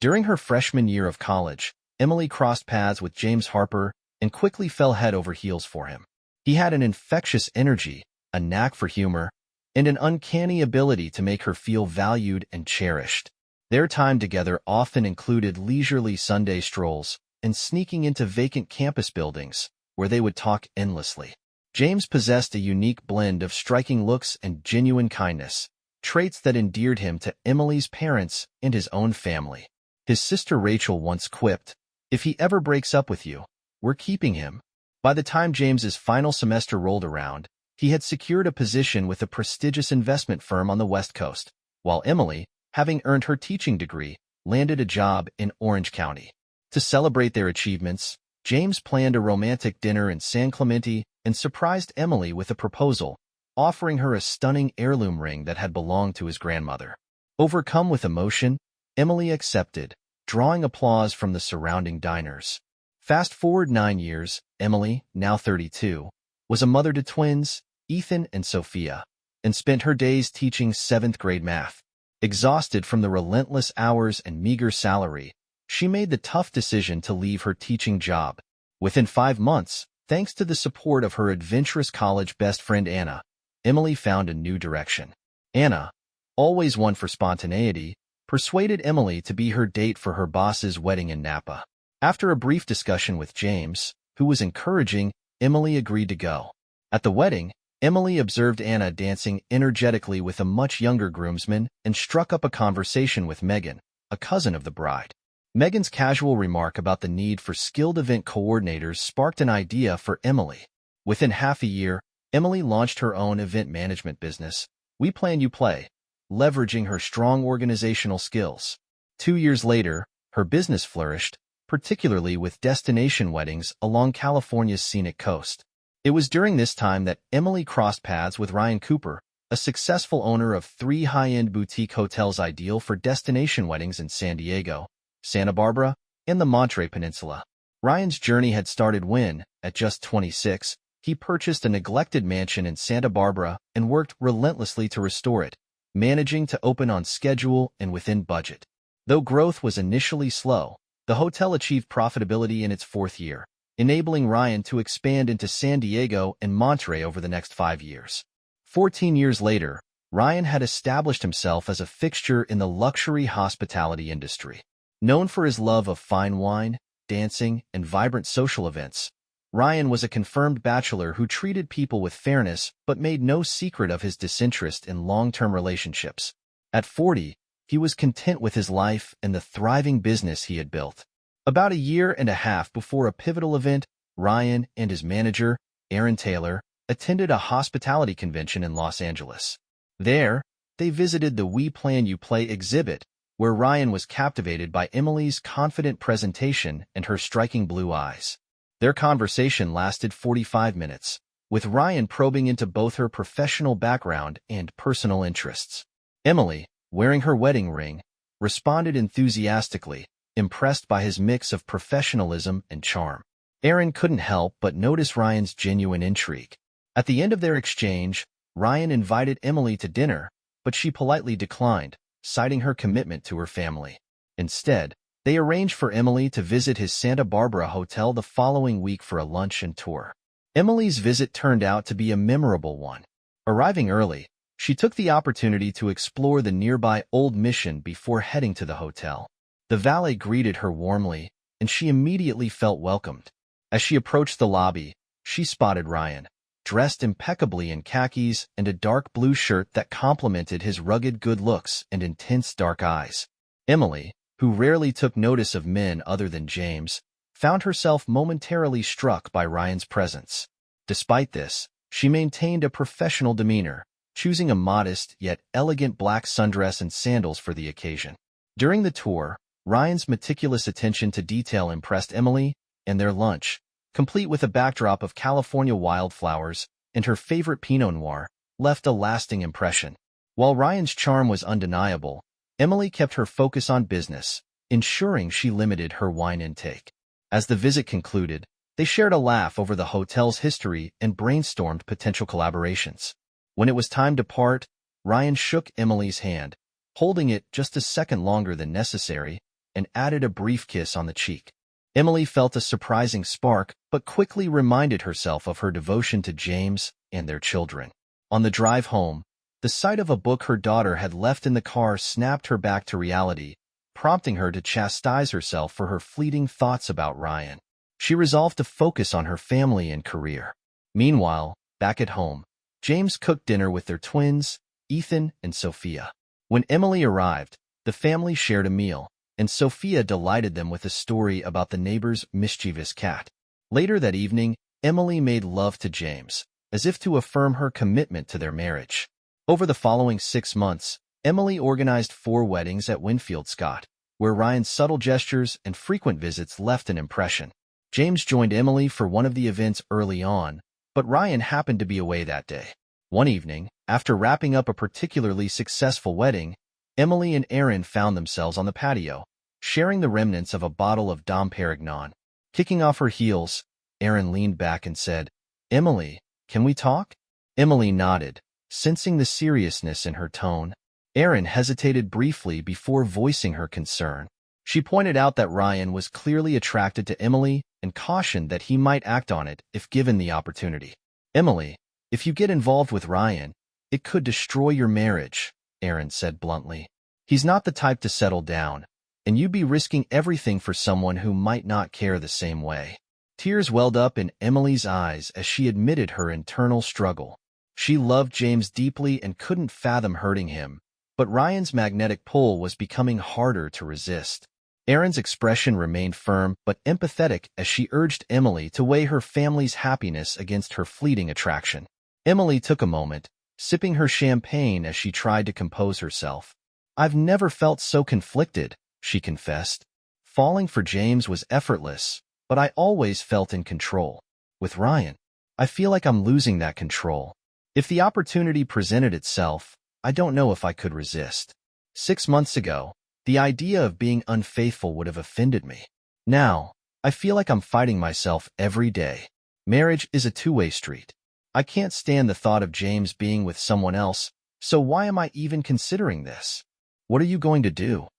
During her freshman year of college, Emily crossed paths with James Harper and quickly fell head over heels for him. He had an infectious energy, a knack for humor, and an uncanny ability to make her feel valued and cherished. Their time together often included leisurely Sunday strolls and sneaking into vacant campus buildings, where they would talk endlessly. James possessed a unique blend of striking looks and genuine kindness, traits that endeared him to Emily's parents and his own family. His sister Rachel once quipped, "If he ever breaks up with you, we're keeping him." By the time James's final semester rolled around, he had secured a position with a prestigious investment firm on the West Coast, while Emily, having earned her teaching degree, landed a job in Orange County. To celebrate their achievements, James planned a romantic dinner in San Clemente and surprised Emily with a proposal, offering her a stunning heirloom ring that had belonged to his grandmother. Overcome with emotion, Emily accepted, drawing applause from the surrounding diners. Fast forward 9 years, Emily, now 32, was a mother to twins, Ethan and Sophia, and spent her days teaching 7th-grade math. Exhausted from the relentless hours and meager salary, she made the tough decision to leave her teaching job. Within 5 months, thanks to the support of her adventurous college best friend Anna, Emily found a new direction. Anna, always one for spontaneity, persuaded Emily to be her date for her boss's wedding in Napa. After a brief discussion with James, who was encouraging, Emily agreed to go. At the wedding, Emily observed Anna dancing energetically with a much younger groomsman and struck up a conversation with Megan, a cousin of the bride. Megan's casual remark about the need for skilled event coordinators sparked an idea for Emily. Within half a year, Emily launched her own event management business, We Plan You Play, leveraging her strong organizational skills. 2 years later, her business flourished, particularly with destination weddings along California's scenic coast. It was during this time that Emily crossed paths with Ryan Cooper, a successful owner of 3 high-end boutique hotels ideal for destination weddings in San Diego, Santa Barbara, and the Monterey Peninsula. Ryan's journey had started when, at just 26, he purchased a neglected mansion in Santa Barbara and worked relentlessly to restore it, managing to open on schedule and within budget. Though growth was initially slow, the hotel achieved profitability in its 4th year, enabling Ryan to expand into San Diego and Monterey over the next 5 years. 14 years later, Ryan had established himself as a fixture in the luxury hospitality industry. Known for his love of fine wine, dancing, and vibrant social events, Ryan was a confirmed bachelor who treated people with fairness but made no secret of his disinterest in long-term relationships. At 40, he was content with his life and the thriving business he had built. About a year and a half before a pivotal event, Ryan and his manager, Aaron Taylor, attended a hospitality convention in Los Angeles. There, they visited the We Plan You Play exhibit, where Ryan was captivated by Emily's confident presentation and her striking blue eyes. Their conversation lasted 45 minutes, with Ryan probing into both her professional background and personal interests. Emily, wearing her wedding ring, responded enthusiastically, impressed by his mix of professionalism and charm. Aaron couldn't help but notice Ryan's genuine intrigue. At the end of their exchange, Ryan invited Emily to dinner, but she politely declined, citing her commitment to her family. Instead, they arranged for Emily to visit his Santa Barbara hotel the following week for a lunch and tour. Emily's visit turned out to be a memorable one. Arriving early, she took the opportunity to explore the nearby Old Mission before heading to the hotel. The valet greeted her warmly, and she immediately felt welcomed. As she approached the lobby, she spotted Ryan, dressed impeccably in khakis and a dark blue shirt that complemented his rugged good looks and intense dark eyes. Emily, who rarely took notice of men other than James, found herself momentarily struck by Ryan's presence. Despite this, she maintained a professional demeanor, choosing a modest yet elegant black sundress and sandals for the occasion. During the tour, Ryan's meticulous attention to detail impressed Emily, and their lunch, complete with a backdrop of California wildflowers and her favorite Pinot Noir, left a lasting impression. While Ryan's charm was undeniable, Emily kept her focus on business, ensuring she limited her wine intake. As the visit concluded, they shared a laugh over the hotel's history and brainstormed potential collaborations. When it was time to part, Ryan shook Emily's hand, holding it just a second longer than necessary, and added a brief kiss on the cheek. Emily felt a surprising spark, but quickly reminded herself of her devotion to James and their children. On the drive home, the sight of a book her daughter had left in the car snapped her back to reality, prompting her to chastise herself for her fleeting thoughts about Ryan. She resolved to focus on her family and career. Meanwhile, back at home, James cooked dinner with their twins, Ethan and Sophia. When Emily arrived, the family shared a meal, and Sophia delighted them with a story about the neighbor's mischievous cat. Later that evening, Emily made love to James, as if to affirm her commitment to their marriage. Over the following 6 months, Emily organized 4 weddings at Winfield Scott, where Ryan's subtle gestures and frequent visits left an impression. James joined Emily for one of the events early on, but Ryan happened to be away that day. One evening, after wrapping up a particularly successful wedding, Emily and Aaron found themselves on the patio, sharing the remnants of a bottle of Dom Perignon. Kicking off her heels, Aaron leaned back and said, "Emily, can we talk?" Emily nodded, sensing the seriousness in her tone. Aaron hesitated briefly before voicing her concern. She pointed out that Ryan was clearly attracted to Emily and cautioned that he might act on it if given the opportunity. "Emily, if you get involved with Ryan, it could destroy your marriage," Aaron said bluntly. "He's not the type to settle down, and you'd be risking everything for someone who might not care the same way." Tears welled up in Emily's eyes as she admitted her internal struggle. She loved James deeply and couldn't fathom hurting him, but Ryan's magnetic pull was becoming harder to resist. Aaron's expression remained firm but empathetic as she urged Emily to weigh her family's happiness against her fleeting attraction. Emily took a moment, sipping her champagne as she tried to compose herself. "I've never felt so conflicted," she confessed. "Falling for James was effortless, but I always felt in control. With Ryan, I feel like I'm losing that control. If the opportunity presented itself, I don't know if I could resist. 6 months ago, the idea of being unfaithful would have offended me. Now, I feel like I'm fighting myself every day. Marriage is a two-way street. I can't stand the thought of James being with someone else, so why am I even considering this?" "What are you going to do?"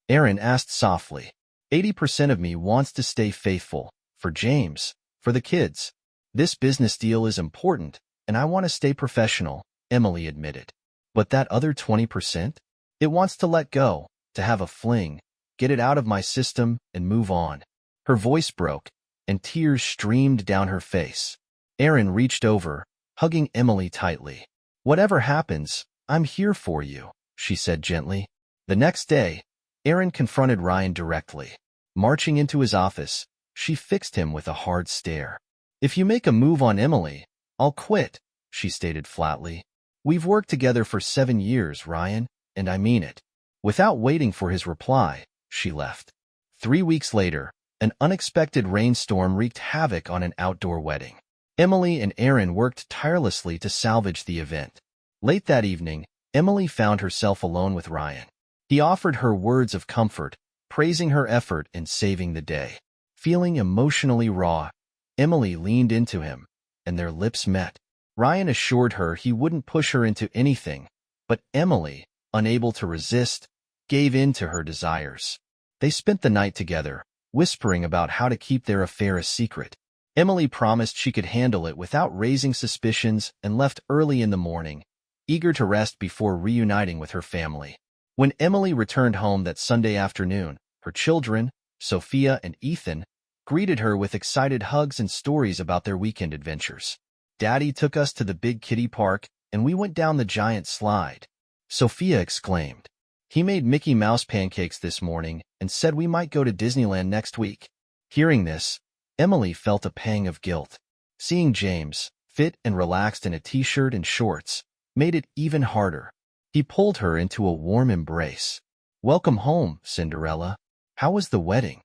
Aaron asked softly. 80% of me wants to stay faithful, for James, for the kids. This business deal is important, and I want to stay professional," Emily admitted. "But that other 20%? It wants to let go, to have a fling, get it out of my system, and move on." Her voice broke, and tears streamed down her face. Aaron reached over, hugging Emily tightly. "Whatever happens, I'm here for you," she said gently. The next day, Aaron confronted Ryan directly. Marching into his office, she fixed him with a hard stare. "If you make a move on Emily, I'll quit," she stated flatly. "We've worked together for 7 years, Ryan, and I mean it." Without waiting for his reply, she left. 3 weeks later, an unexpected rainstorm wreaked havoc on an outdoor wedding. Emily and Aaron worked tirelessly to salvage the event. Late that evening, Emily found herself alone with Ryan. He offered her words of comfort, praising her effort in saving the day. Feeling emotionally raw, Emily leaned into him, and their lips met. Ryan assured her he wouldn't push her into anything, but Emily, unable to resist, gave in to her desires. They spent the night together, whispering about how to keep their affair a secret. Emily promised she could handle it without raising suspicions and left early in the morning, eager to rest before reuniting with her family. When Emily returned home that Sunday afternoon, her children, Sophia and Ethan, greeted her with excited hugs and stories about their weekend adventures. "Daddy took us to the big kiddie park, and we went down the giant slide," Sophia exclaimed. "He made Mickey Mouse pancakes this morning and said we might go to Disneyland next week." Hearing this, Emily felt a pang of guilt. Seeing James, fit and relaxed in a t-shirt and shorts, made it even harder. He pulled her into a warm embrace. "Welcome home, Cinderella. How was the wedding?"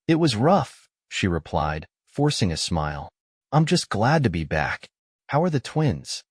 "It was rough," she replied, forcing a smile. "I'm just glad to be back. How are the twins?"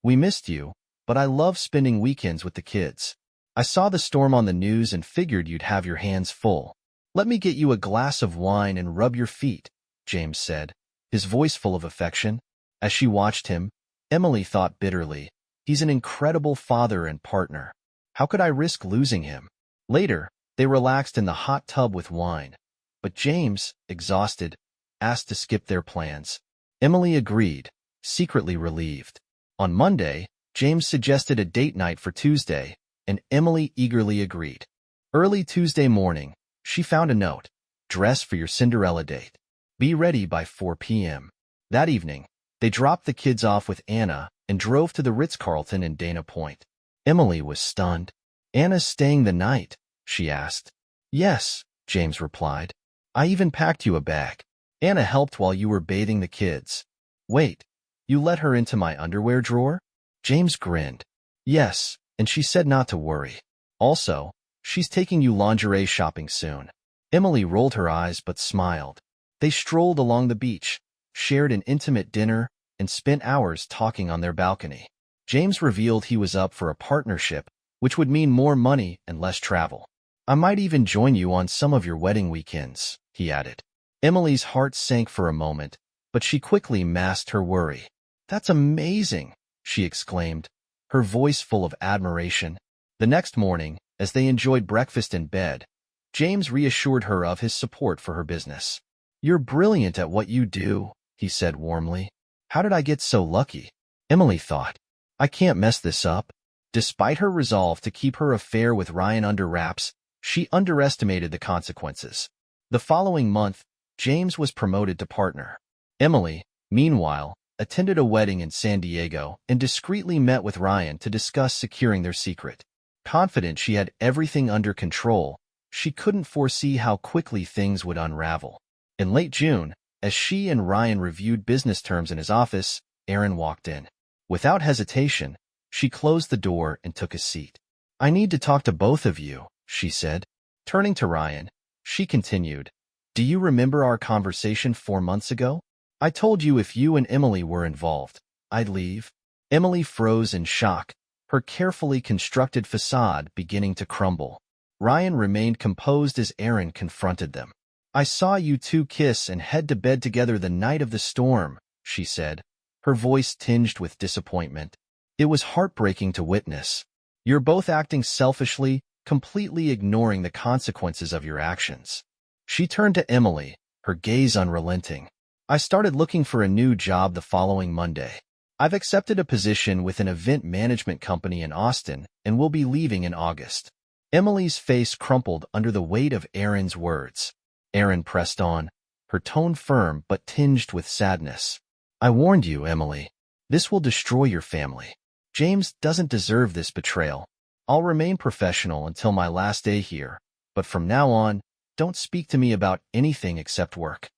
"We missed you, but I love spending weekends with the kids. I saw the storm on the news and figured you'd have your hands full. Let me get you a glass of wine and rub your feet," James said, his voice full of affection. As she watched him, Emily thought bitterly, "He's an incredible father and partner. How could I risk losing him?" Later, They relaxed in the hot tub with wine, but James, exhausted, asked to skip their plans. Emily agreed, secretly relieved. On Monday, James suggested a date night for Tuesday, and Emily eagerly agreed. Early Tuesday morning, she found a note. Dress for your Cinderella date. Be ready by 4 p.m. That evening, they dropped the kids off with Anna and drove to the Ritz-Carlton in Dana Point. Emily was stunned. Anna's staying the night, she asked. Yes, James replied. I even packed you a bag. Anna helped while you were bathing the kids. Wait, you let her into my underwear drawer? James grinned. Yes, and she said not to worry. Also, she's taking you lingerie shopping soon. Emily rolled her eyes but smiled. They strolled along the beach, shared an intimate dinner, and spent hours talking on their balcony. James revealed he was up for a partnership, which would mean more money and less travel. I might even join you on some of your wedding weekends, he added. Emily's heart sank for a moment, but she quickly masked her worry. That's amazing, she exclaimed, her voice full of admiration. The next morning, as they enjoyed breakfast in bed, James reassured her of his support for her business. You're brilliant at what you do, he said warmly. How did I get so lucky? Emily thought. I can't mess this up. Despite her resolve to keep her affair with Ryan under wraps, she underestimated the consequences. The following month, James was promoted to partner. Emily, meanwhile, attended a wedding in San Diego and discreetly met with Ryan to discuss securing their secret. Confident she had everything under control, she couldn't foresee how quickly things would unravel. In late June, as she and Ryan reviewed business terms in his office, Erin walked in. Without hesitation, she closed the door and took a seat. I need to talk to both of you, she said. Turning to Ryan, she continued, Do you remember our conversation 4 months ago? I told you if you and Emily were involved, I'd leave. Emily froze in shock, her carefully constructed facade beginning to crumble. Ryan remained composed as Erin confronted them. I saw you two kiss and head to bed together the night of the storm, she said, her voice tinged with disappointment. It was heartbreaking to witness. You're both acting selfishly, completely ignoring the consequences of your actions. She turned to Emily, her gaze unrelenting. I started looking for a new job the following Monday. I've accepted a position with an event management company in Austin and will be leaving in August. Emily's face crumpled under the weight of Erin's words. Erin pressed on, her tone firm but tinged with sadness. I warned you, Emily. This will destroy your family. James doesn't deserve this betrayal. I'll remain professional until my last day here, but from now on, don't speak to me about anything except work.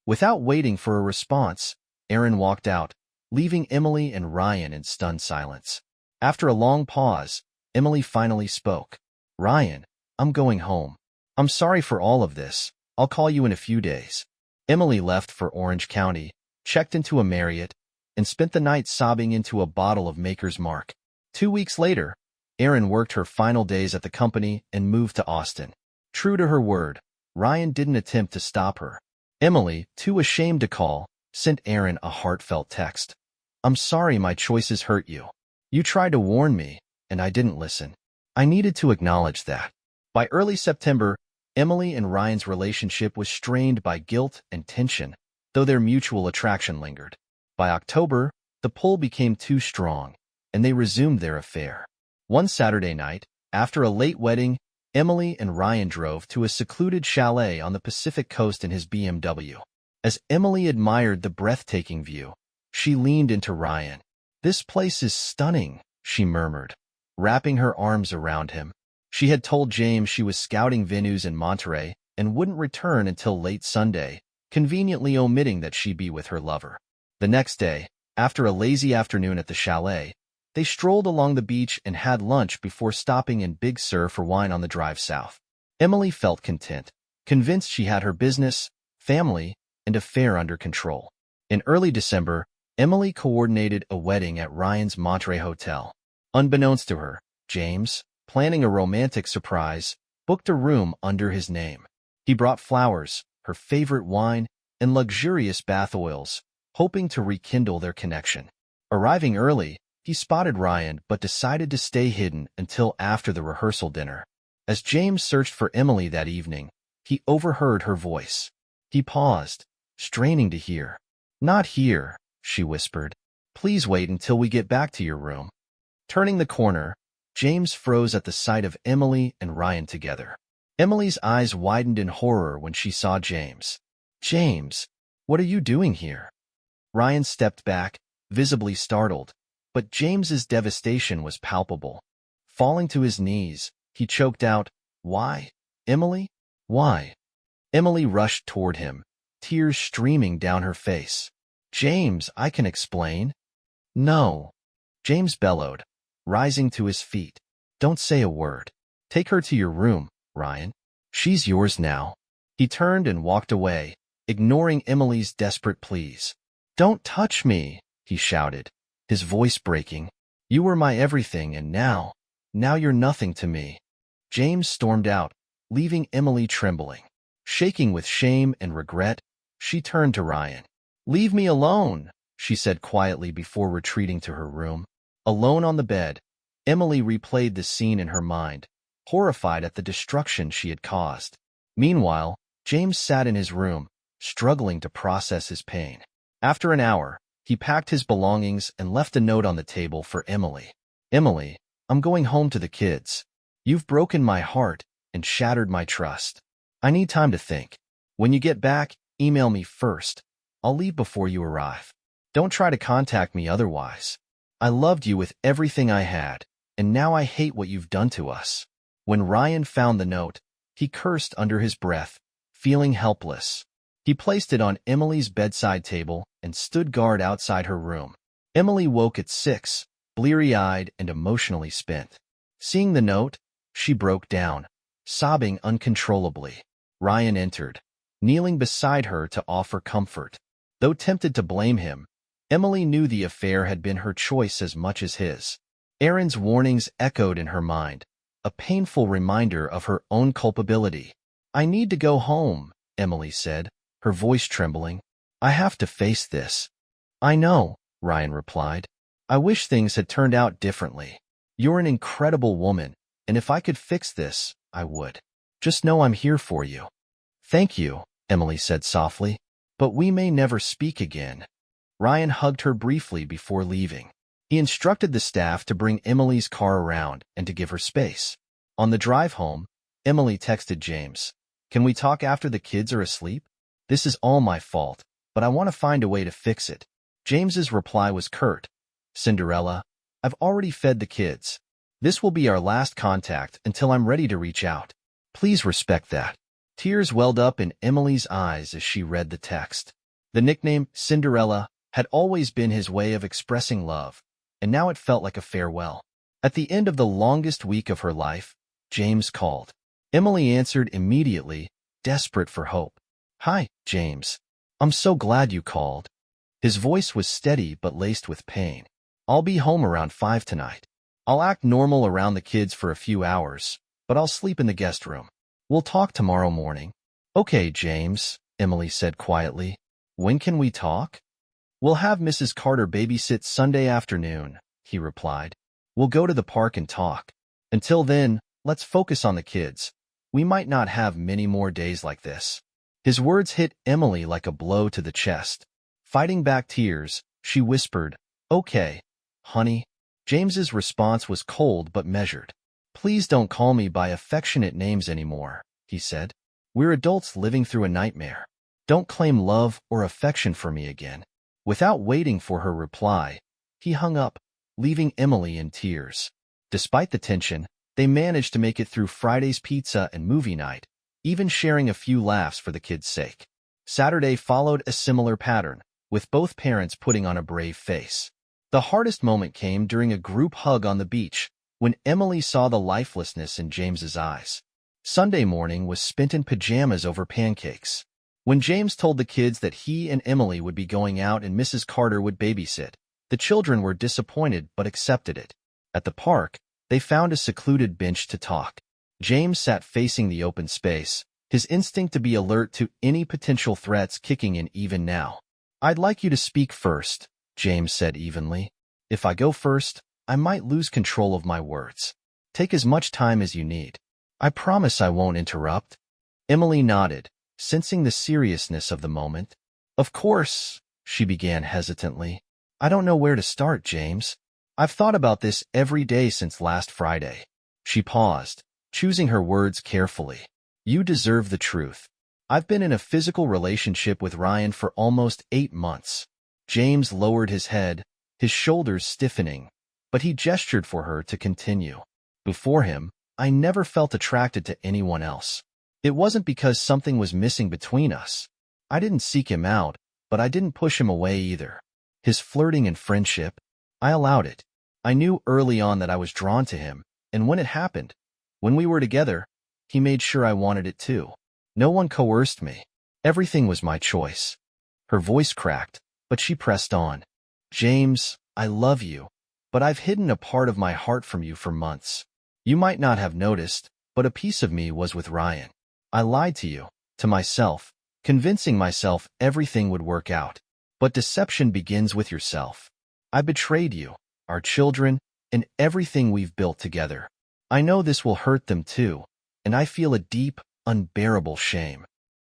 Without waiting for a response, Erin walked out, leaving Emily and Ryan in stunned silence. After a long pause, Emily finally spoke. Ryan, I'm going home. I'm sorry for all of this. I'll call you in a few days. Emily left for Orange County, checked into a Marriott, and spent the night sobbing into a bottle of Maker's Mark. 2 weeks later, Erin worked her final days at the company and moved to Austin. True to her word, Ryan didn't attempt to stop her. Emily, too ashamed to call, sent Erin a heartfelt text. I'm sorry my choices hurt you. You tried to warn me, and I didn't listen. I needed to acknowledge that. By early September, Emily and Ryan's relationship was strained by guilt and tension, though their mutual attraction lingered. By October, the pull became too strong, and they resumed their affair. One Saturday night, after a late wedding, Emily and Ryan drove to a secluded chalet on the Pacific coast in his BMW. As Emily admired the breathtaking view, she leaned into Ryan. This place is stunning, she murmured, wrapping her arms around him. She had told James she was scouting venues in Monterey and wouldn't return until late Sunday, conveniently omitting that she'd be with her lover. The next day, after a lazy afternoon at the chalet, they strolled along the beach and had lunch before stopping in Big Sur for wine on the drive south. Emily felt content, convinced she had her business, family, and affair under control. In early December, Emily coordinated a wedding at Ryan's Monterey hotel. Unbeknownst to her, James, planning a romantic surprise, booked a room under his name. He brought flowers, her favorite wine, and luxurious bath oils, hoping to rekindle their connection. Arriving early, he spotted Ryan but decided to stay hidden until after the rehearsal dinner. As James searched for Emily that evening, he overheard her voice. He paused, straining to hear. "Not here," she whispered. "Please wait until we get back to your room." Turning the corner, James froze at the sight of Emily and Ryan together. Emily's eyes widened in horror when she saw James. "James, what are you doing here?" Ryan stepped back, visibly startled, but James's devastation was palpable. Falling to his knees, he choked out, "Why, Emily? Why?" Emily rushed toward him, tears streaming down her face. "James, I can explain." "No," James bellowed, rising to his feet. "Don't say a word. Take her to your room, Ryan. She's yours now." He turned and walked away, ignoring Emily's desperate pleas. "Don't touch me," he shouted, his voice breaking. "You were my everything, and now you're nothing to me." James stormed out, leaving Emily trembling. Shaking with shame and regret, she turned to Ryan. "Leave me alone," she said quietly before retreating to her room. Alone on the bed, Emily replayed the scene in her mind, horrified at the destruction she had caused. Meanwhile, James sat in his room, struggling to process his pain. After an hour, he packed his belongings and left a note on the table for Emily. "Emily, I'm going home to the kids. You've broken my heart and shattered my trust. I need time to think. When you get back, email me first. I'll leave before you arrive. Don't try to contact me otherwise. I loved you with everything I had, and now I hate what you've done to us." When Ryan found the note, he cursed under his breath, feeling helpless. He placed it on Emily's bedside table and stood guard outside her room. Emily woke at 6, bleary-eyed and emotionally spent. Seeing the note, she broke down, sobbing uncontrollably. Ryan entered, kneeling beside her to offer comfort. Though tempted to blame him, Emily knew the affair had been her choice as much as his. Aaron's warnings echoed in her mind, a painful reminder of her own culpability. "I need to go home," Emily said, her voice trembling. "I have to face this." "I know," Ryan replied. "I wish things had turned out differently. You're an incredible woman, and if I could fix this, I would. Just know I'm here for you." "Thank you," Emily said softly, "but we may never speak again." Ryan hugged her briefly before leaving. He instructed the staff to bring Emily's car around and to give her space. On the drive home, Emily texted James, "Can we talk after the kids are asleep? This is all my fault, but I want to find a way to fix it." James's reply was curt. "Cinderella, I've already fed the kids. This will be our last contact until I'm ready to reach out. Please respect that." Tears welled up in Emily's eyes as she read the text. The nickname Cinderella had always been his way of expressing love, and now it felt like a farewell. At the end of the longest week of her life, James called. Emily answered immediately, desperate for hope. "Hi, James. I'm so glad you called." His voice was steady but laced with pain. "I'll be home around 5 tonight. I'll act normal around the kids for a few hours, but I'll sleep in the guest room. We'll talk tomorrow morning." "Okay, James," Emily said quietly. "When can we talk?" "We'll have Mrs. Carter babysit Sunday afternoon," he replied. "We'll go to the park and talk. Until then, let's focus on the kids. We might not have many more days like this." His words hit Emily like a blow to the chest. Fighting back tears, she whispered, "Okay, honey." James's response was cold but measured. "Please don't call me by affectionate names anymore," he said. "We're adults living through a nightmare. Don't claim love or affection for me again." Without waiting for her reply, he hung up, leaving Emily in tears. Despite the tension, they managed to make it through Friday's pizza and movie night, even sharing a few laughs for the kids' sake. Saturday followed a similar pattern, with both parents putting on a brave face. The hardest moment came during a group hug on the beach, when Emily saw the lifelessness in James's eyes. Sunday morning was spent in pajamas over pancakes. When James told the kids that he and Emily would be going out and Mrs. Carter would babysit, the children were disappointed but accepted it. At the park, they found a secluded bench to talk. James sat facing the open space, his instinct to be alert to any potential threats kicking in even now. "I'd like you to speak first," James said evenly. "If I go first, I might lose control of my words. Take as much time as you need." I promise I won't interrupt. Emily nodded, sensing the seriousness of the moment. Of course, she began hesitantly. I don't know where to start, James. I've thought about this every day since last Friday. She paused, choosing her words carefully. You deserve the truth. I've been in a physical relationship with Ryan for almost 8 months. James lowered his head, his shoulders stiffening, but he gestured for her to continue. Before him, I never felt attracted to anyone else. It wasn't because something was missing between us. I didn't seek him out, but I didn't push him away either. His flirting and friendship, I allowed it. I knew early on that I was drawn to him, and when it happened, when we were together, he made sure I wanted it too. No one coerced me. Everything was my choice. Her voice cracked, but she pressed on. James, I love you, but I've hidden a part of my heart from you for months. You might not have noticed, but a piece of me was with Ryan. I lied to you, to myself, convincing myself everything would work out. But deception begins with yourself. I betrayed you, our children, and everything we've built together. I know this will hurt them too, and I feel a deep, unbearable shame.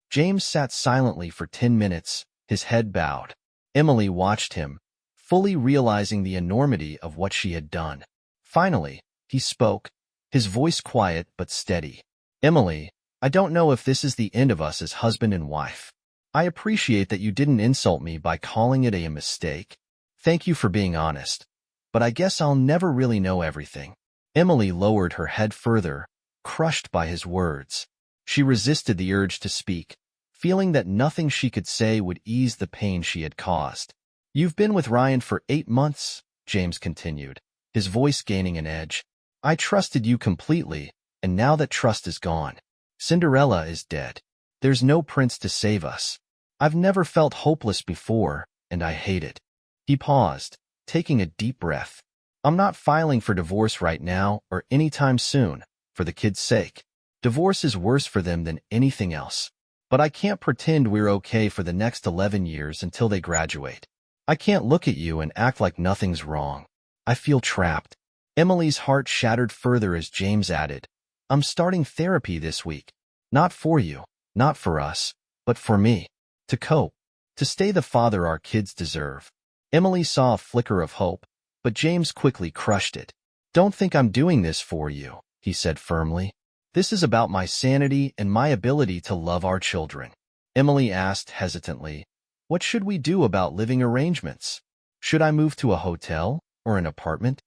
James sat silently for 10 minutes, his head bowed. Emily watched him, fully realizing the enormity of what she had done. Finally, he spoke, his voice quiet but steady. Emily, I don't know if this is the end of us as husband and wife. I appreciate that you didn't insult me by calling it a mistake. Thank you for being honest. But I guess I'll never really know everything. Emily lowered her head further, crushed by his words. She resisted the urge to speak, feeling that nothing she could say would ease the pain she had caused. You've been with Ryan for 8 months, James continued, his voice gaining an edge. I trusted you completely, and now that trust is gone. Cinderella is dead. There's no prince to save us. I've never felt hopeless before, and I hate it. He paused, taking a deep breath. I'm not filing for divorce right now or anytime soon, for the kids' sake. Divorce is worse for them than anything else. But I can't pretend we're okay for the next 11 years until they graduate. I can't look at you and act like nothing's wrong. I feel trapped. Emily's heart shattered further as James added, I'm starting therapy this week. Not for you, not for us, but for me. To cope. To stay the father our kids deserve. Emily saw a flicker of hope, but James quickly crushed it. Don't think I'm doing this for you, he said firmly. This is about my sanity and my ability to love our children. Emily asked hesitantly, what should we do about living arrangements? Should I move to a hotel or an apartment?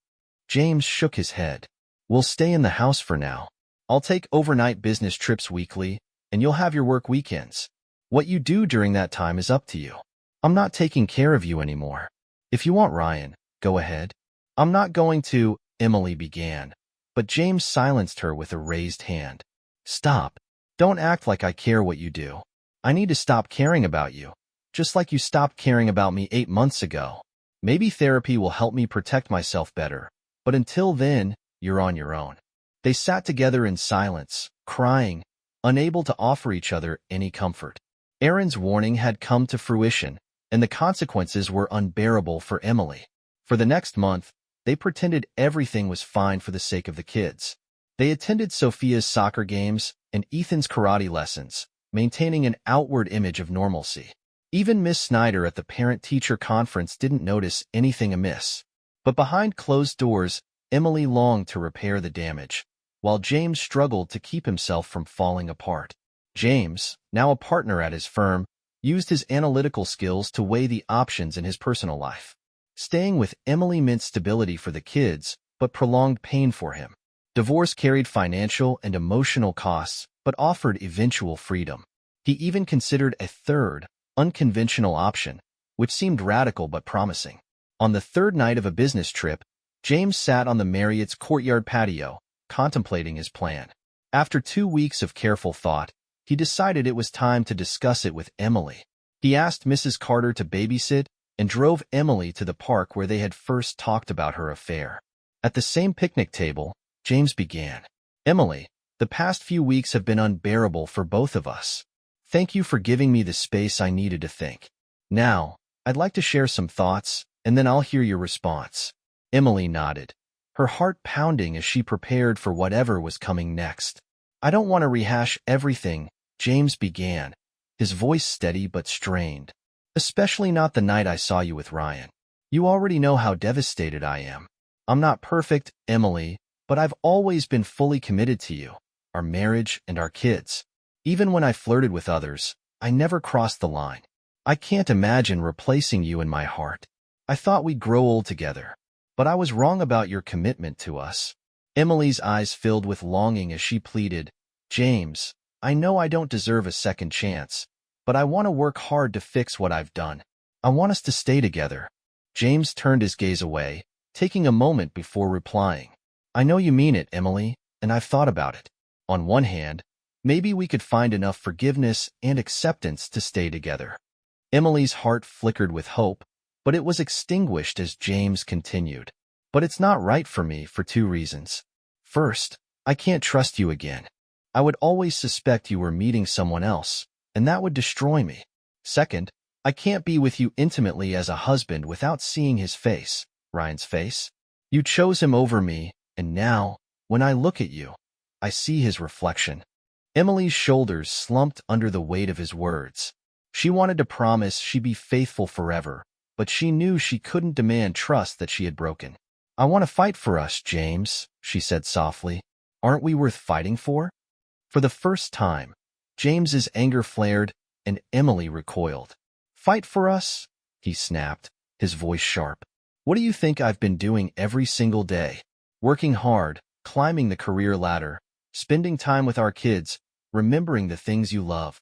James shook his head. We'll stay in the house for now. I'll take overnight business trips weekly, and you'll have your work weekends. What you do during that time is up to you. I'm not taking care of you anymore. If you want Ryan, go ahead. I'm not going to, Emily began, but James silenced her with a raised hand. Stop. Don't act like I care what you do. I need to stop caring about you, just like you stopped caring about me 8 months ago. Maybe therapy will help me protect myself better, but until then, you're on your own. They sat together in silence, crying, unable to offer each other any comfort. Aaron's warning had come to fruition, and the consequences were unbearable for Emily. For the next month, they pretended everything was fine for the sake of the kids. They attended Sophia's soccer games and Ethan's karate lessons, maintaining an outward image of normalcy. Even Miss Snyder at the parent-teacher conference didn't notice anything amiss. But behind closed doors, Emily longed to repair the damage, while James struggled to keep himself from falling apart. James, now a partner at his firm, used his analytical skills to weigh the options in his personal life. Staying with Emily meant stability for the kids, but prolonged pain for him. Divorce carried financial and emotional costs, but offered eventual freedom. He even considered a third, unconventional option, which seemed radical but promising. On the third night of a business trip, James sat on the Marriott's courtyard patio, contemplating his plan. After 2 weeks of careful thought, he decided it was time to discuss it with Emily. He asked Mrs. Carter to babysit and drove Emily to the park where they had first talked about her affair. At the same picnic table, James began. Emily, the past few weeks have been unbearable for both of us. Thank you for giving me the space I needed to think. Now, I'd like to share some thoughts, and then I'll hear your response. Emily nodded, her heart pounding as she prepared for whatever was coming next. I don't want to rehash everything, James began, his voice steady but strained. Especially not the night I saw you with Ryan. You already know how devastated I am. I'm not perfect, Emily, but I've always been fully committed to you, our marriage and our kids. Even when I flirted with others, I never crossed the line. I can't imagine replacing you in my heart. I thought we'd grow old together, but I was wrong about your commitment to us. Emily's eyes filled with longing as she pleaded, James, I know I don't deserve a second chance, but I want to work hard to fix what I've done. I want us to stay together. James turned his gaze away, taking a moment before replying. I know you mean it, Emily, and I've thought about it. On one hand, maybe we could find enough forgiveness and acceptance to stay together. Emily's heart flickered with hope, but it was extinguished as James continued. But it's not right for me for two reasons. First, I can't trust you again. I would always suspect you were meeting someone else, and that would destroy me. Second, I can't be with you intimately as a husband without seeing his face, Ryan's face. You chose him over me, and now, when I look at you, I see his reflection. Emily's shoulders slumped under the weight of his words. She wanted to promise she'd be faithful forever, but she knew she couldn't demand trust that she had broken. I want to fight for us, James, she said softly. Aren't we worth fighting for? For the first time, James's anger flared, and Emily recoiled. Fight for us? He snapped, his voice sharp. What do you think I've been doing every single day? Working hard, climbing the career ladder, spending time with our kids, remembering the things you love.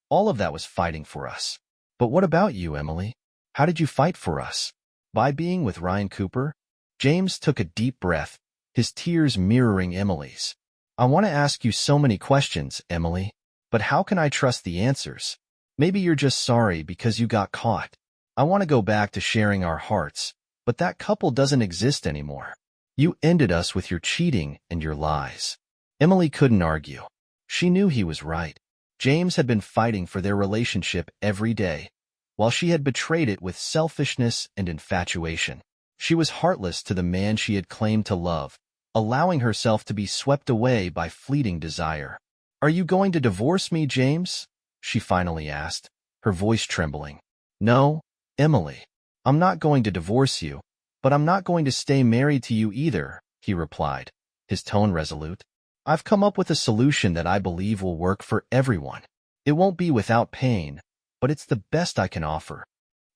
All of that was fighting for us. But what about you, Emily? How did you fight for us? By being with Ryan Cooper? James took a deep breath, his tears mirroring Emily's. I want to ask you so many questions, Emily, but how can I trust the answers? Maybe you're just sorry because you got caught. I want to go back to sharing our hearts, but that couple doesn't exist anymore. You ended us with your cheating and your lies. Emily couldn't argue. She knew he was right. James had been fighting for their relationship every day, while she had betrayed it with selfishness and infatuation. She was heartless to the man she had claimed to love, allowing herself to be swept away by fleeting desire. Are you going to divorce me, James? She finally asked, her voice trembling. No, Emily. I'm not going to divorce you, but I'm not going to stay married to you either, he replied, his tone resolute. I've come up with a solution that I believe will work for everyone. It won't be without pain, but it's the best I can offer.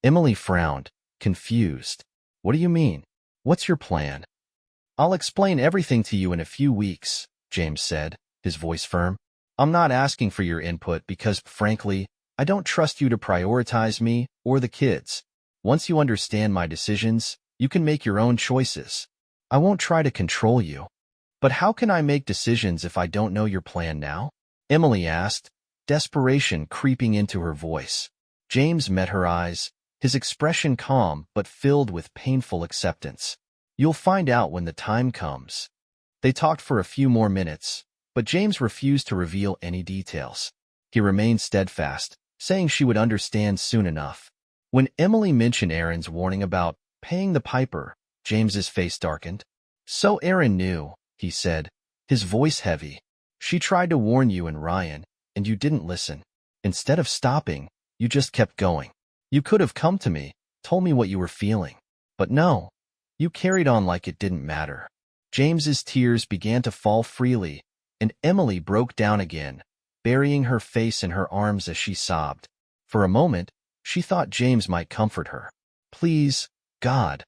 Emily frowned, confused. What do you mean? What's your plan? I'll explain everything to you in a few weeks, James said, his voice firm. I'm not asking for your input because, frankly, I don't trust you to prioritize me or the kids. Once you understand my decisions, you can make your own choices. I won't try to control you. But how can I make decisions if I don't know your plan now? Emily asked, desperation creeping into her voice. James met her eyes, his expression calm but filled with painful acceptance. You'll find out when the time comes. They talked for a few more minutes, but James refused to reveal any details. He remained steadfast, saying she would understand soon enough. When Emily mentioned Aaron's warning about paying the piper, James's face darkened. So Aaron knew, he said, his voice heavy. She tried to warn you and Ryan, and you didn't listen. Instead of stopping, you just kept going. You could have come to me, told me what you were feeling. But no, you carried on like it didn't matter. James's tears began to fall freely, and Emily broke down again, burying her face in her arms as she sobbed. For a moment, she thought James might comfort her. Please, God,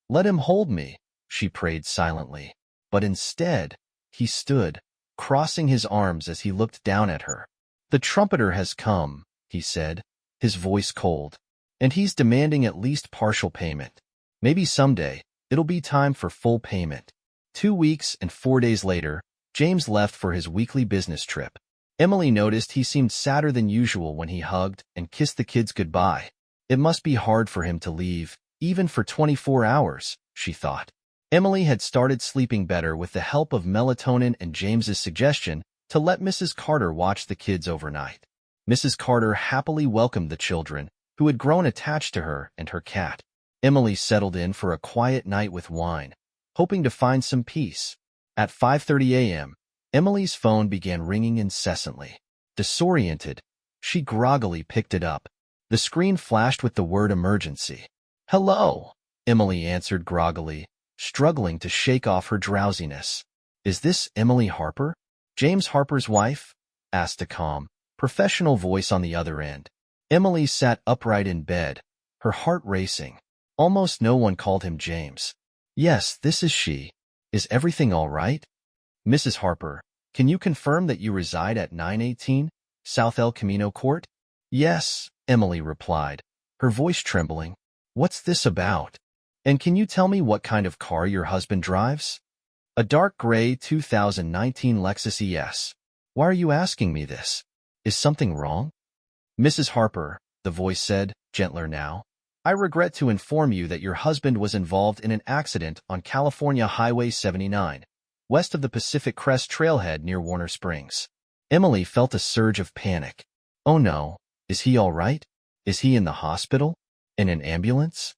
let him hold me, she prayed silently. But instead, he stood, crossing his arms as he looked down at her. The trumpeter has come, he said, his voice cold, and he's demanding at least partial payment. Maybe someday, it'll be time for full payment. 2 weeks and 4 days later, James left for his weekly business trip. Emily noticed he seemed sadder than usual when he hugged and kissed the kids goodbye. It must be hard for him to leave, even for 24 hours, she thought. Emily had started sleeping better with the help of melatonin and James's suggestion to let Mrs. Carter watch the kids overnight. Mrs. Carter happily welcomed the children, who had grown attached to her and her cat. Emily settled in for a quiet night with wine, hoping to find some peace. At 5:30 a.m., Emily's phone began ringing incessantly. Disoriented, she groggily picked it up. The screen flashed with the word emergency. "Hello," Emily answered groggily, struggling to shake off her drowsiness. "Is this Emily Harper? James Harper's wife?" asked a calm, professional voice on the other end. Emily sat upright in bed, her heart racing. Almost no one called him James. "Yes, this is she. Is everything all right? Mrs. Harper, can you confirm that you reside at 918 South El Camino Court?" "Yes," Emily replied, her voice trembling. "What's this about? And can you tell me what kind of car your husband drives?" "A dark gray 2019 Lexus ES. Why are you asking me this? Is something wrong?" "Mrs. Harper," the voice said, gentler now, "I regret to inform you that your husband was involved in an accident on California Highway 79, west of the Pacific Crest Trailhead near Warner Springs." Emily felt a surge of panic. "Oh no, is he all right? Is he in the hospital? In an ambulance?"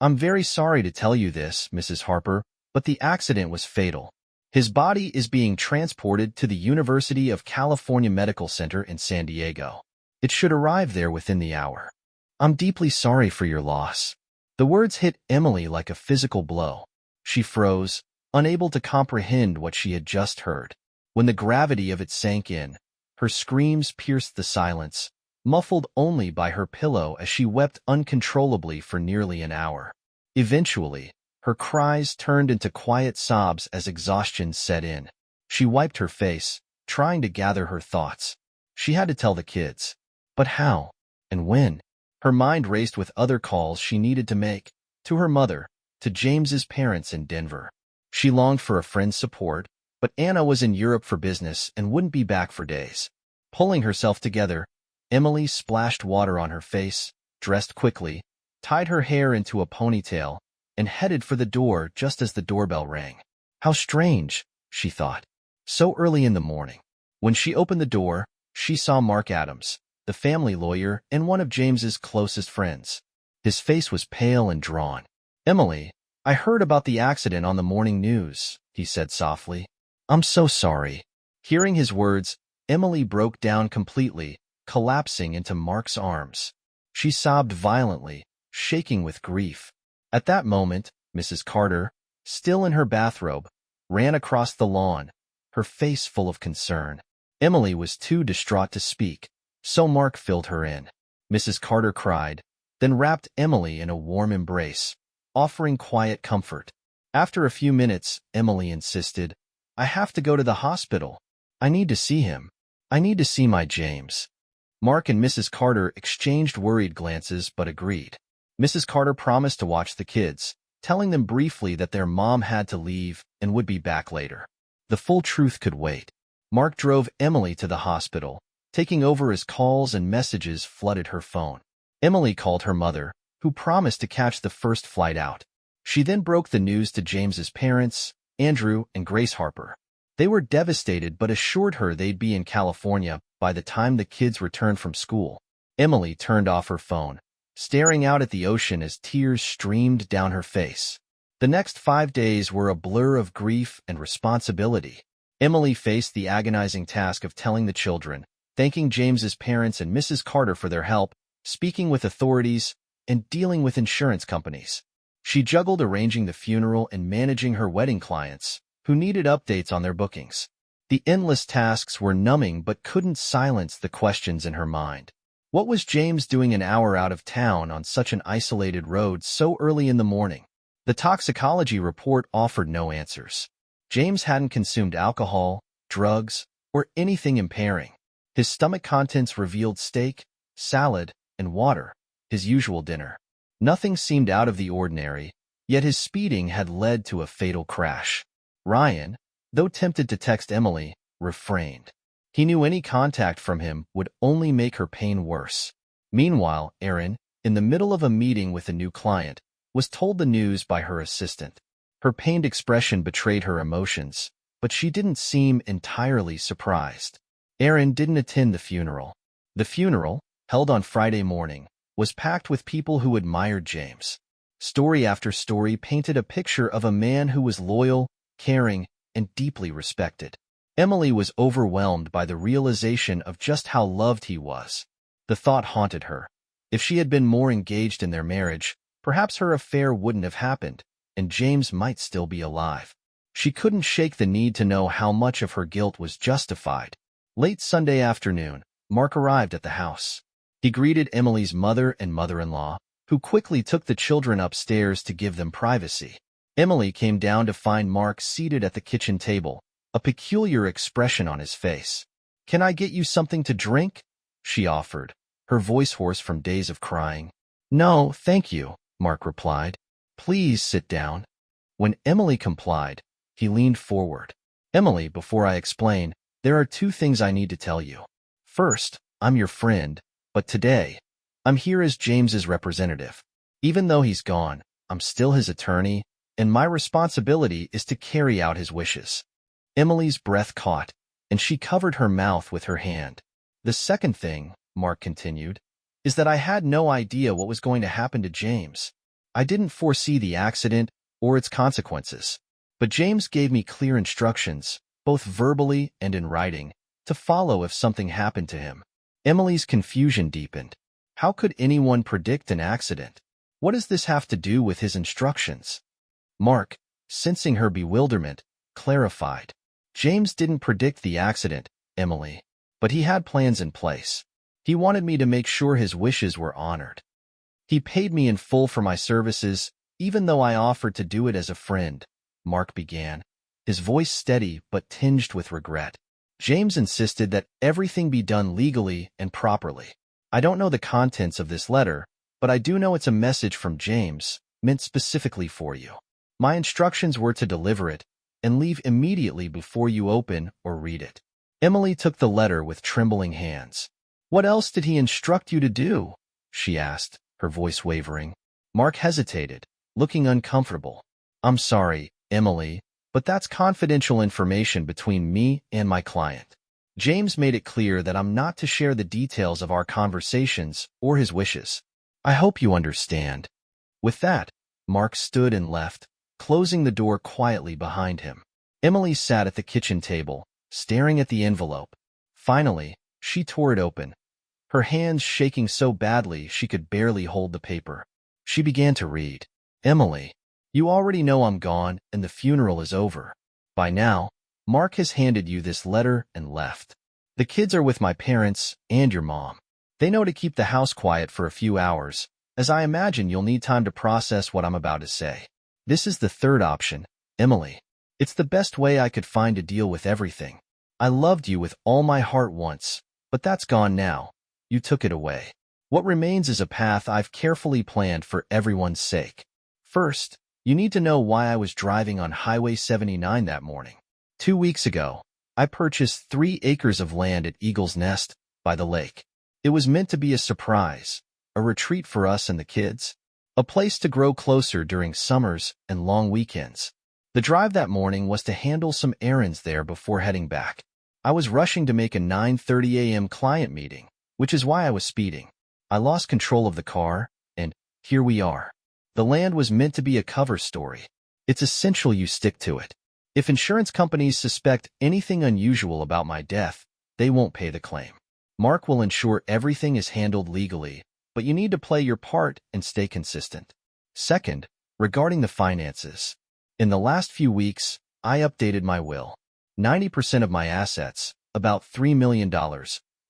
"I'm very sorry to tell you this, Mrs. Harper, but the accident was fatal. His body is being transported to the University of California Medical Center in San Diego. It should arrive there within the hour. I'm deeply sorry for your loss." The words hit Emily like a physical blow. She froze, unable to comprehend what she had just heard. When the gravity of it sank in, her screams pierced the silence, muffled only by her pillow as she wept uncontrollably for nearly an hour. Eventually, her cries turned into quiet sobs as exhaustion set in. She wiped her face, trying to gather her thoughts. She had to tell the kids. But how? And when? Her mind raced with other calls she needed to make, to her mother, to James's parents in Denver. She longed for a friend's support, but Anna was in Europe for business and wouldn't be back for days. Pulling herself together, Emily splashed water on her face, dressed quickly, tied her hair into a ponytail, and headed for the door just as the doorbell rang. How strange, she thought. So early in the morning. When she opened the door, she saw Mark Adams, the family lawyer and one of James's closest friends. His face was pale and drawn. "Emily, I heard about the accident on the morning news," he said softly. "I'm so sorry." Hearing his words, Emily broke down completely, collapsing into Mark's arms. She sobbed violently, shaking with grief. At that moment, Mrs. Carter, still in her bathrobe, ran across the lawn, her face full of concern. Emily was too distraught to speak, so Mark filled her in. Mrs. Carter cried, then wrapped Emily in a warm embrace, offering quiet comfort. After a few minutes, Emily insisted, "I have to go to the hospital. I need to see him. I need to see my James." Mark and Mrs. Carter exchanged worried glances but agreed. Mrs. Carter promised to watch the kids, telling them briefly that their mom had to leave and would be back later. The full truth could wait. Mark drove Emily to the hospital, taking over as calls and messages flooded her phone. Emily called her mother, who promised to catch the first flight out. She then broke the news to James's parents, Andrew and Grace Harper. They were devastated but assured her they'd be in California by the time the kids returned from school. Emily turned off her phone, staring out at the ocean as tears streamed down her face. The next 5 days were a blur of grief and responsibility. Emily faced the agonizing task of telling the children, thanking James's parents and Mrs. Carter for their help, speaking with authorities, and dealing with insurance companies. She juggled arranging the funeral and managing her wedding clients, who needed updates on their bookings. The endless tasks were numbing but couldn't silence the questions in her mind. What was James doing an hour out of town on such an isolated road so early in the morning? The toxicology report offered no answers. James hadn't consumed alcohol, drugs, or anything impairing. His stomach contents revealed steak, salad, and water, his usual dinner. Nothing seemed out of the ordinary, yet his speeding had led to a fatal crash. Ryan, though tempted to text Emily, refrained. He knew any contact from him would only make her pain worse. Meanwhile, Erin, in the middle of a meeting with a new client, was told the news by her assistant. Her pained expression betrayed her emotions, but she didn't seem entirely surprised. Erin didn't attend the funeral. The funeral, held on Friday morning, was packed with people who admired James. Story after story painted a picture of a man who was loyal, caring, and deeply respected. Emily was overwhelmed by the realization of just how loved he was. The thought haunted her. If she had been more engaged in their marriage, perhaps her affair wouldn't have happened, and James might still be alive. She couldn't shake the need to know how much of her guilt was justified. Late Sunday afternoon, Mark arrived at the house. He greeted Emily's mother and mother-in-law, who quickly took the children upstairs to give them privacy. Emily came down to find Mark seated at the kitchen table, a peculiar expression on his face. "Can I get you something to drink?" she offered, her voice hoarse from days of crying. "No, thank you," Mark replied. "Please sit down." When Emily complied, he leaned forward. "Emily, before I explain, there are two things I need to tell you. First, I'm your friend, but today, I'm here as James's representative. Even though he's gone, I'm still his attorney, and my responsibility is to carry out his wishes." Emily's breath caught, and she covered her mouth with her hand. "The second thing," Mark continued, "is that I had no idea what was going to happen to James. I didn't foresee the accident or its consequences. But James gave me clear instructions, both verbally and in writing, to follow if something happened to him." Emily's confusion deepened. How could anyone predict an accident? What does this have to do with his instructions? Mark, sensing her bewilderment, clarified. "James didn't predict the accident, Emily, but he had plans in place. He wanted me to make sure his wishes were honored. He paid me in full for my services, even though I offered to do it as a friend," Mark began, his voice steady but tinged with regret. "James insisted that everything be done legally and properly. I don't know the contents of this letter, but I do know it's a message from James, meant specifically for you. My instructions were to deliver it and leave immediately before you open or read it." Emily took the letter with trembling hands. "What else did he instruct you to do?" she asked, her voice wavering. Mark hesitated, looking uncomfortable. "I'm sorry, Emily, but that's confidential information between me and my client. James made it clear that I'm not to share the details of our conversations or his wishes. I hope you understand." With that, Mark stood and left, closing the door quietly behind him. Emily sat at the kitchen table, staring at the envelope. Finally, she tore it open, her hands shaking so badly she could barely hold the paper. She began to read. "Emily, you already know I'm gone and the funeral is over. By now, Mark has handed you this letter and left. The kids are with my parents and your mom. They know to keep the house quiet for a few hours, as I imagine you'll need time to process what I'm about to say. This is the third option, Emily. It's the best way I could find to deal with everything. I loved you with all my heart once, but that's gone now. You took it away. What remains is a path I've carefully planned for everyone's sake. First, you need to know why I was driving on Highway 79 that morning. 2 weeks ago, I purchased 3 acres of land at Eagle's Nest, by the lake. It was meant to be a surprise, a retreat for us and the kids, a place to grow closer during summers and long weekends. The drive that morning was to handle some errands there before heading back. I was rushing to make a 9:30 a.m. client meeting, which is why I was speeding. I lost control of the car, and here we are. The land was meant to be a cover story. It's essential you stick to it. If insurance companies suspect anything unusual about my death, they won't pay the claim. Mark will ensure everything is handled legally, but you need to play your part and stay consistent. Second, regarding the finances. In the last few weeks, I updated my will. 90% of my assets, about $3 million,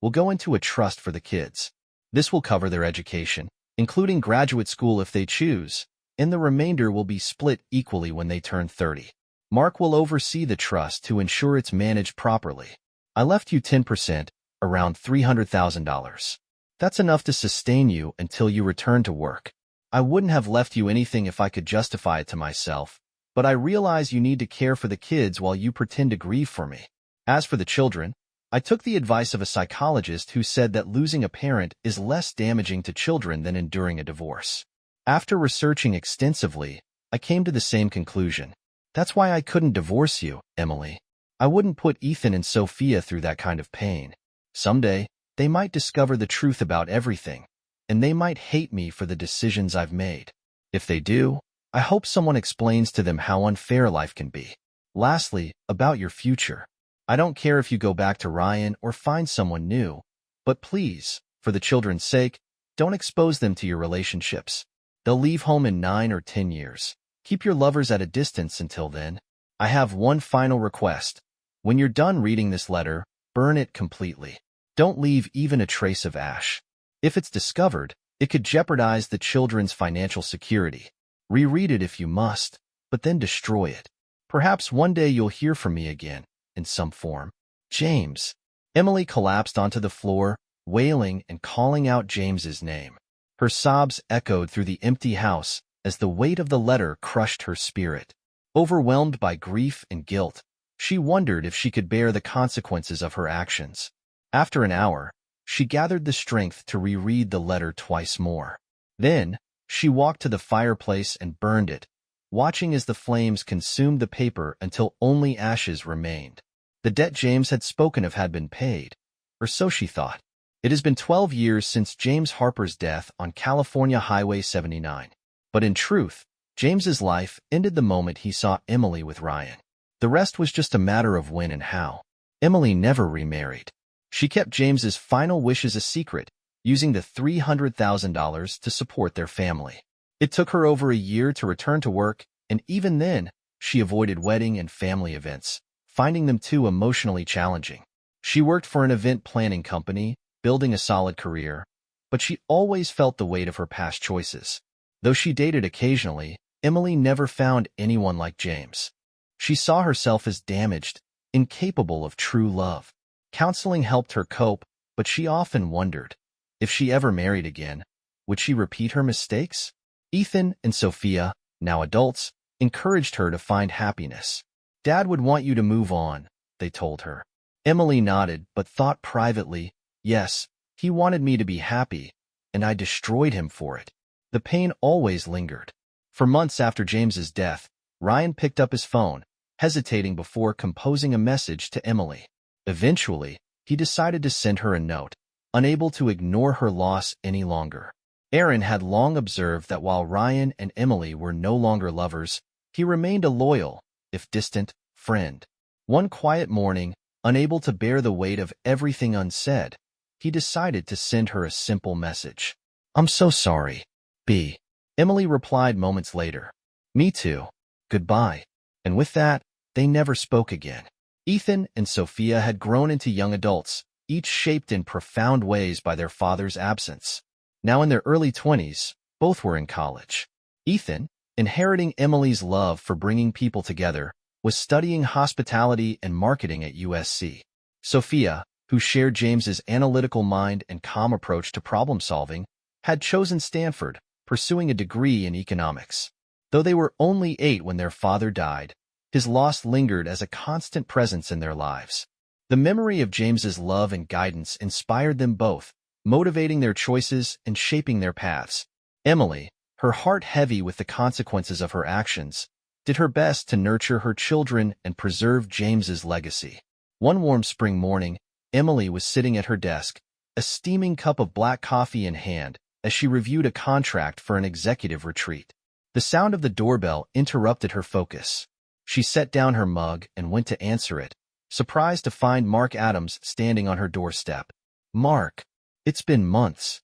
will go into a trust for the kids. This will cover their education, including graduate school if they choose, and the remainder will be split equally when they turn 30. Mark will oversee the trust to ensure it's managed properly. I left you 10%, around $300,000. That's enough to sustain you until you return to work. I wouldn't have left you anything if I could justify it to myself, but I realize you need to care for the kids while you pretend to grieve for me. As for the children, I took the advice of a psychologist who said that losing a parent is less damaging to children than enduring a divorce. After researching extensively, I came to the same conclusion. That's why I couldn't divorce you, Emily. I wouldn't put Ethan and Sophia through that kind of pain. Someday, they might discover the truth about everything, and they might hate me for the decisions I've made. If they do, I hope someone explains to them how unfair life can be. Lastly, about your future. I don't care if you go back to Ryan or find someone new, but please, for the children's sake, don't expose them to your relationships. They'll leave home in 9 or 10 years. Keep your lovers at a distance until then. I have one final request. When you're done reading this letter, burn it completely. Don't leave even a trace of ash. If it's discovered, it could jeopardize the children's financial security. Reread it if you must, but then destroy it. Perhaps one day you'll hear from me again, in some form. James. Emily collapsed onto the floor, wailing and calling out James's name. Her sobs echoed through the empty house as the weight of the letter crushed her spirit. Overwhelmed by grief and guilt, she wondered if she could bear the consequences of her actions. After an hour, she gathered the strength to reread the letter twice more. Then, she walked to the fireplace and burned it, watching as the flames consumed the paper until only ashes remained. The debt James had spoken of had been paid, or so she thought. It has been 12 years since James Harper's death on California Highway 79. But in truth, James's life ended the moment he saw Emily with Ryan. The rest was just a matter of when and how. Emily never remarried. She kept James's final wishes a secret, using the $300,000 to support their family. It took her over a year to return to work, and even then, she avoided wedding and family events, finding them too emotionally challenging. She worked for an event planning company, building a solid career, but she always felt the weight of her past choices. Though she dated occasionally, Emily never found anyone like James. She saw herself as damaged, incapable of true love. Counseling helped her cope, but she often wondered, if she ever married again, would she repeat her mistakes? Ethan and Sophia, now adults, encouraged her to find happiness. Dad would want you to move on, they told her. Emily nodded, but thought privately, yes, he wanted me to be happy, and I destroyed him for it. The pain always lingered. For months after James's death, Ryan picked up his phone, hesitating before composing a message to Emily. Eventually, he decided to send her a note, unable to ignore her loss any longer. Aaron had long observed that while Ryan and Emily were no longer lovers, he remained a loyal, if distant, friend. One quiet morning, unable to bear the weight of everything unsaid, he decided to send her a simple message. I'm so sorry, B. Emily replied moments later. Me too. Goodbye. And with that, they never spoke again. Ethan and Sophia had grown into young adults, each shaped in profound ways by their father's absence. Now in their early 20s, both were in college. Ethan, inheriting Emily's love for bringing people together, was studying hospitality and marketing at USC. Sophia, who shared James's analytical mind and calm approach to problem-solving, had chosen Stanford, pursuing a degree in economics. Though they were only 8 when their father died, his loss lingered as a constant presence in their lives. The memory of James's love and guidance inspired them both, motivating their choices and shaping their paths. Emily, her heart heavy with the consequences of her actions, did her best to nurture her children and preserve James's legacy. One warm spring morning, Emily was sitting at her desk, a steaming cup of black coffee in hand, as she reviewed a contract for an executive retreat. The sound of the doorbell interrupted her focus. She set down her mug and went to answer it, surprised to find Mark Adams standing on her doorstep. Mark, it's been months.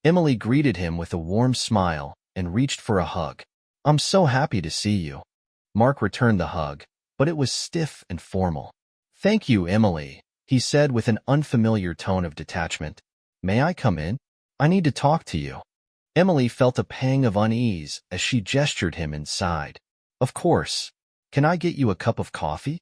Emily greeted him with a warm smile and reached for a hug. I'm so happy to see you. Mark returned the hug, but it was stiff and formal. Thank you, Emily, he said with an unfamiliar tone of detachment. May I come in? I need to talk to you. Emily felt a pang of unease as she gestured him inside. Of course. Can I get you a cup of coffee?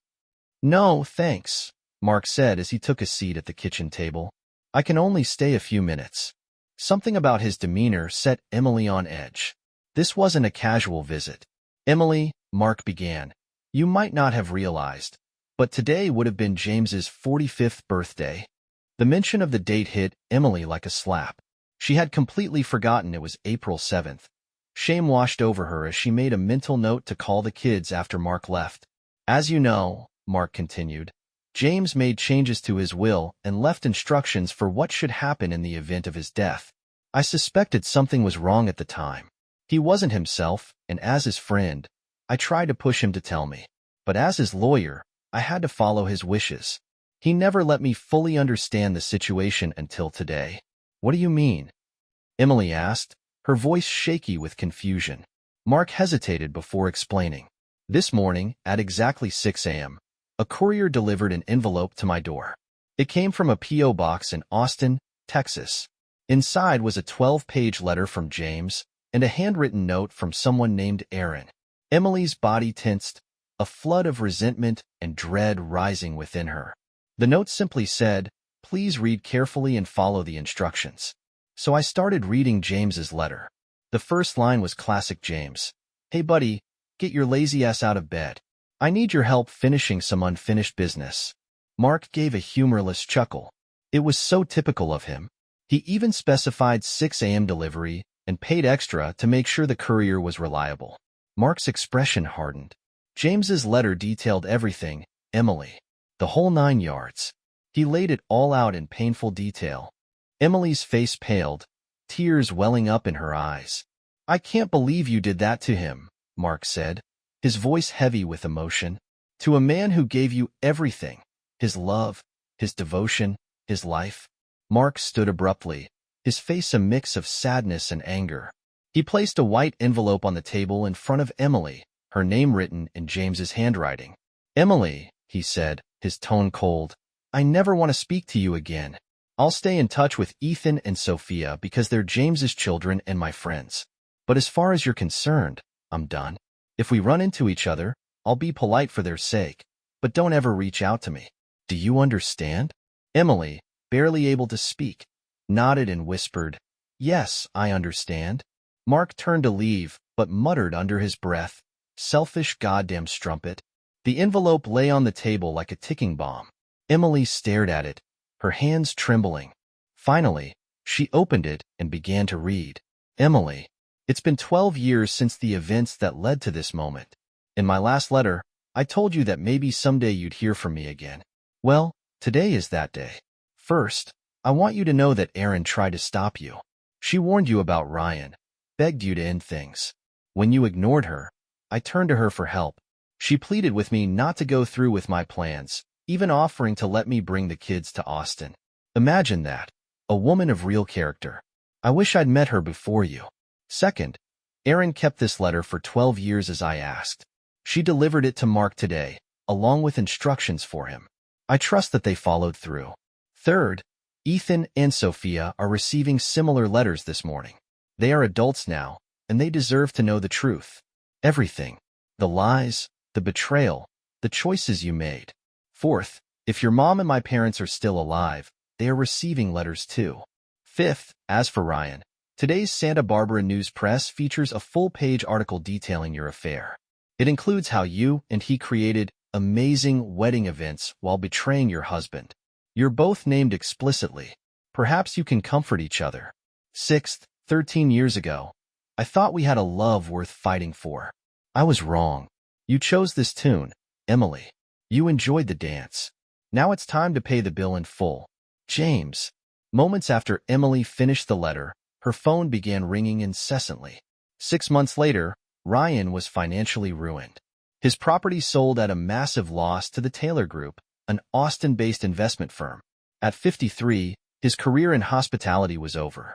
No, thanks, Mark said as he took a seat at the kitchen table. I can only stay a few minutes. Something about his demeanor set Emily on edge. This wasn't a casual visit. Emily, Mark began, you might not have realized, but today would have been James's 45th birthday. The mention of the date hit Emily like a slap. She had completely forgotten it was April 7th. Shame washed over her as she made a mental note to call the kids after Mark left. As you know, Mark continued, James made changes to his will and left instructions for what should happen in the event of his death. I suspected something was wrong at the time. He wasn't himself, and as his friend, I tried to push him to tell me. But as his lawyer, I had to follow his wishes. He never let me fully understand the situation until today. What do you mean? Emily asked, her voice shaky with confusion. Mark hesitated before explaining. This morning, at exactly 6 a.m., a courier delivered an envelope to my door. It came from a P.O. box in Austin, Texas. Inside was a 12-page letter from James and a handwritten note from someone named Aaron. Emily's body tensed, a flood of resentment and dread rising within her. The note simply said, "Please read carefully and follow the instructions." So I started reading James's letter. The first line was classic James. "Hey buddy, get your lazy ass out of bed. I need your help finishing some unfinished business." Mark gave a humorless chuckle. It was so typical of him. He even specified 6 a.m. delivery and paid extra to make sure the courier was reliable. Mark's expression hardened. James's letter detailed everything, Emily. The whole 9 yards. He laid it all out in painful detail. Emily's face paled, tears welling up in her eyes. "I can't believe you did that to him," Mark said, his voice heavy with emotion. "To a man who gave you everything, his love, his devotion, his life." Mark stood abruptly, his face a mix of sadness and anger. He placed a white envelope on the table in front of Emily, her name written in James's handwriting. "Emily," he said, his tone cold, "I never want to speak to you again. I'll stay in touch with Ethan and Sophia because they're James's children and my friends. But as far as you're concerned, I'm done. If we run into each other, I'll be polite for their sake, but don't ever reach out to me. Do you understand?" Emily, barely able to speak, nodded and whispered, "Yes, I understand." Mark turned to leave, but muttered under his breath, "Selfish goddamn strumpet." The envelope lay on the table like a ticking bomb. Emily stared at it, her hands trembling. Finally, she opened it and began to read. "Emily, it's been 12 years since the events that led to this moment. In my last letter, I told you that maybe someday you'd hear from me again. Well, today is that day. First, I want you to know that Erin tried to stop you. She warned you about Ryan, begged you to end things. When you ignored her, I turned to her for help. She pleaded with me not to go through with my plans, even offering to let me bring the kids to Austin. Imagine that. A woman of real character. I wish I'd met her before you. Second, Erin kept this letter for 12 years as I asked. She delivered it to Mark today, along with instructions for him. I trust that they followed through. Third, Ethan and Sophia are receiving similar letters this morning. They are adults now, and they deserve to know the truth. Everything. The lies, the betrayal, the choices you made. Fourth, if your mom and my parents are still alive, they are receiving letters too. Fifth, as for Ryan, today's Santa Barbara News Press features a full-page article detailing your affair. It includes how you and he created amazing wedding events while betraying your husband. You're both named explicitly. Perhaps you can comfort each other. Sixth, 13 years ago, I thought we had a love worth fighting for. I was wrong. You chose this tune, Emily. You enjoyed the dance. Now it's time to pay the bill in full. James. Moments after Emily finished the letter, her phone began ringing incessantly. 6 months later, Ryan was financially ruined. His property sold at a massive loss to the Taylor Group, an Austin-based investment firm. At 53, his career in hospitality was over.